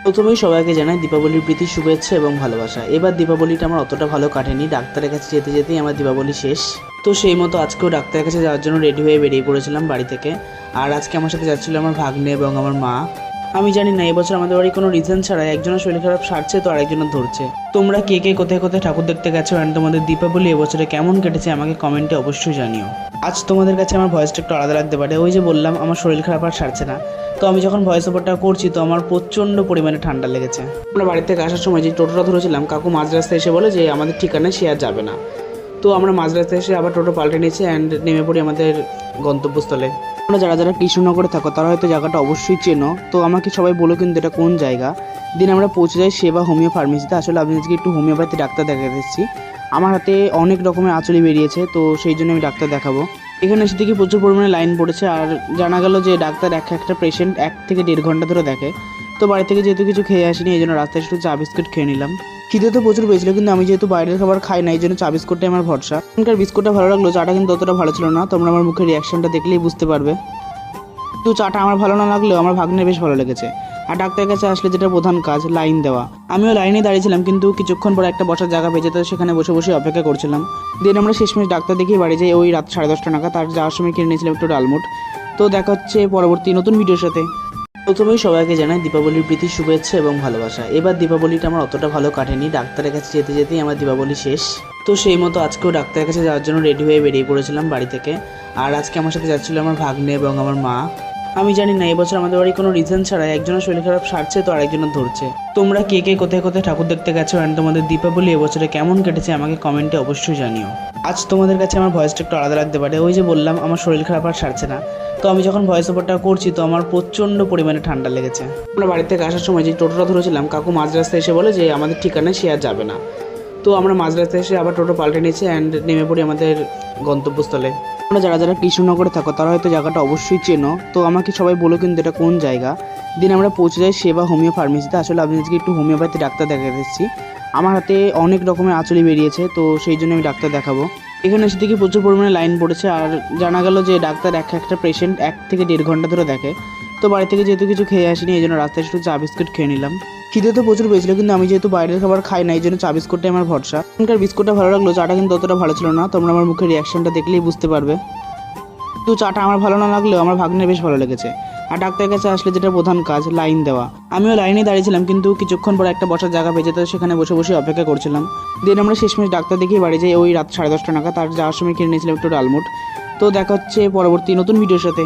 প্রথমেই সবাইকে জানাই দীপাবলির প্রীতি শুভেচ্ছা এবং ভালোবাসা। এবার দীপাবলিটা আমার অতটা ভালো কাটেনি, ডাক্তারের কাছে যেতে যেতেই আমার দীপাবলি শেষ। তো সেই মতো আজকেও ডাক্তারের কাছে যাওয়ার জন্য রেডি হয়ে বেরিয়ে পড়েছিলাম বাড়ি থেকে। আর আজকে আমার সাথে যাচ্ছিল আমার ভাগ্নে এবং আমার মা। আমি জানি না এবছর আমাদের বাড়ি কোনো রিজন ছাড়াই একজনের শরীর খারাপ সারছে তো আরেকজনের ধরছে। তোমরা কে কে কোথায় কোথায় ঠাকুর দেখতে গেছো অ্যান্ড তোমাদের দীপাবলি এবছরে কেমন কেটেছে আমাকে কমেন্টে অবশ্যই জানিও। আজ তোমাদের কাছে আমার ভয়েসটা একটু আলাদা লাগতে পারে, ওই যে বললাম আমার শরীর খারাপ আর সারছে না। তো আমি যখন ভয়েস ওভারটা করছি তো আমার প্রচণ্ড পরিমাণে ঠান্ডা লেগেছে। আমরা বাড়ি থেকে আসার সময় যে টোটোটা ধরেছিলাম, কাকু মাঝ রাস্তায় এসে বলে যে আমাদের ঠিকানায় সে আর যাবে না। তো আমরা মাঝ রাস্তায় এসে আবার টোটো পাল্টে নিয়েছি অ্যান্ড নেমে পড়ি আমাদের গন্তব্যস্থলে। তোমরা যারা যারা কৃষ্ণনগরে থাকো তারা হয়তো জায়গাটা অবশ্যই চেনো। তো আমাকে সবাই বলো কিন্তু এটা কোন জায়গা। দিন আমরা পৌঁছে যাই সেবা হোমিও ফার্মেসিতে। আসলে আমি আজকে একটু হোমিওপ্যাথি ডাক্তার দেখাতে এসেছি। আমার হাতে অনেক রকমের আঁচলি বেরিয়েছে, তো সেই জন্য আমি ডাক্তার দেখাবো। এখানে এসে থেকে প্রচুর পরিমাণে লাইন পড়েছে। আর জানা গেল যে ডাক্তার একটা পেশেন্ট 1 থেকে 1.5 ঘন্টা ধরে দেখে। তো বাড়ি থেকে যেহেতু কিছু খেয়ে আসিনি, এই জন্য রাস্তায় একটু চা বিস্কুট খেয়ে নিলাম। খিদে তো প্রচুর পেয়েছিল, কিন্তু আমি যেহেতু বাইরের খাবার খাই না, এই জন্য চা বিস্কুটটাই আমার ভরসা। এখানকার বিস্কুটটা ভালো লাগলো, চাটা কিন্তু অতটা ভালো ছিল না। তোমরা আমার মুখের রিয়াকশনটা দেখলেই বুঝতে পারবে। কিন্তু চাটা আমার ভালো না লাগলেও আমার ভাগ্নের বেশ ভালো লেগেছে। আর ডাক্তারের কাছে আসলে যেটা প্রধান কাজ, লাইন দেওয়া। আমিও লাইনে দাঁড়িয়েছিলাম, কিন্তু কিছুক্ষণ পরে একটা বসার জায়গা পেয়েছে, তো সেখানে বসে বসে অপেক্ষা করছিলাম। দিন আমরা শেষমেশ ডাক্তার দেখিয়ে বাড়ি যাই ওই রাত 10:30 নাগাদ। তার যাওয়ার সময় কিনে নিয়েছিলাম একটু ডালমুট। তো দেখা হচ্ছে পরবর্তী নতুন ভিডিওর সাথে। প্রথমেই সবাইকে জানাই দীপাবলির প্রীতি শুভেচ্ছা এবং ভালোবাসা। এবার দীপাবলিটা আমার অতটা ভালো কাটেনি, ডাক্তারের কাছে যেতে যেতেই আমার দীপাবলি শেষ। তো সেই মতো আজকেও ডাক্তারের কাছে যাওয়ার জন্য রেডি হয়ে বেরিয়ে পড়েছিলাম বাড়ি থেকে। আর আজকে আমার সাথে যাচ্ছিল আমার ভাগ্নে এবং আমার মা। আমি জানি না এবছর আমাদের বাড়ি কোনো রিজন ছাড়াই একজনের শরীর খারাপ সারছে তো আরেকজনের ধরছে। তোমরা কে কে কোথায় কোথায় ঠাকুর দেখতে গেছো অ্যান্ড তোমাদের দীপাবলি এবছরে কেমন কেটেছে আমাকে কমেন্টে অবশ্যই জানিও। আজ তোমাদের কাছে আমার ভয়েসটা একটু আলাদা লাগতে পারে, ওই যে বললাম আমার শরীর খারাপ আর সারছে না। তো আমি যখন ভয়েস ওভারটা করছি তো আমার প্রচণ্ড পরিমাণে ঠান্ডা লেগেছে। আমরা বাড়ি থেকে আসার সময় যে টোটোটা ধরেছিলাম, কাকু মাঝ রাস্তায় এসে বলে যে আমাদের ঠিকানায় সে আর যাবে না। তো আমরা মাঝ রাস্তায় এসে আবার টোটো পাল্টে নিয়েছি অ্যান্ড নেমে পড়ি আমাদের গন্তব্যস্থলে। তোমরা যারা যারা কৃষ্ণনগরে থাকো তারা হয়তো জায়গাটা অবশ্যই চেনো। তো আমাকে সবাই বলো কিন্তু এটা কোন জায়গা। দিন আমরা পৌঁছে যাই সেবা হোমিও ফার্মেসিতে। আসলে আমি আজকে একটু হোমিওপ্যাথি ডাক্তার দেখাতে এসেছি। আমার হাতে অনেক রকমের আঁচলি বেরিয়েছে, তো সেই জন্য আমি ডাক্তার দেখাবো। এখানে এসে থেকে প্রচুর পরিমাণে লাইন পড়েছে। আর জানা গেল যে ডাক্তার একটা পেশেন্ট 1 থেকে 1.5 ঘন্টা ধরে দেখে। তো বাড়ি থেকে যেহেতু কিছু খেয়ে আসিনি, এই জন্য রাস্তায় একটু চা বিস্কুট খেয়ে নিলাম। খিদে তো প্রচুর পেয়েছিল, কিন্তু আমি যেহেতু বাইরের খাবার খাই না, এই জন্য চা বিস্কুটটাই আমার ভরসা। এখানকার বিস্কুটটা ভালো লাগলো, চাটা কিন্তু অতটা ভালো ছিল না। তোমরা আমার মুখের রিয়াকশনটা দেখলেই বুঝতে পারবে। কিন্তু চাটা আমার ভালো না লাগলেও আমার ভাগ্নের বেশ ভালো লেগেছে। আর ডাক্তারের কাছে আসলে যেটা প্রধান কাজ, লাইন দেওয়া। আমিও লাইনে দাঁড়িয়েছিলাম, কিন্তু কিছুক্ষণ পরে একটা বসার জায়গা পেয়েছে, তো সেখানে বসে বসে অপেক্ষা করছিলাম। দিন আমরা শেষমেশ ডাক্তার দেখিয়ে বাড়ি যাই ওই রাত 10:30 নাগাদ। তার যাওয়ার সময় কিনে নিয়েছিলাম একটু ডালমুট। তো দেখা হচ্ছে পরবর্তী নতুন ভিডিওর সাথে।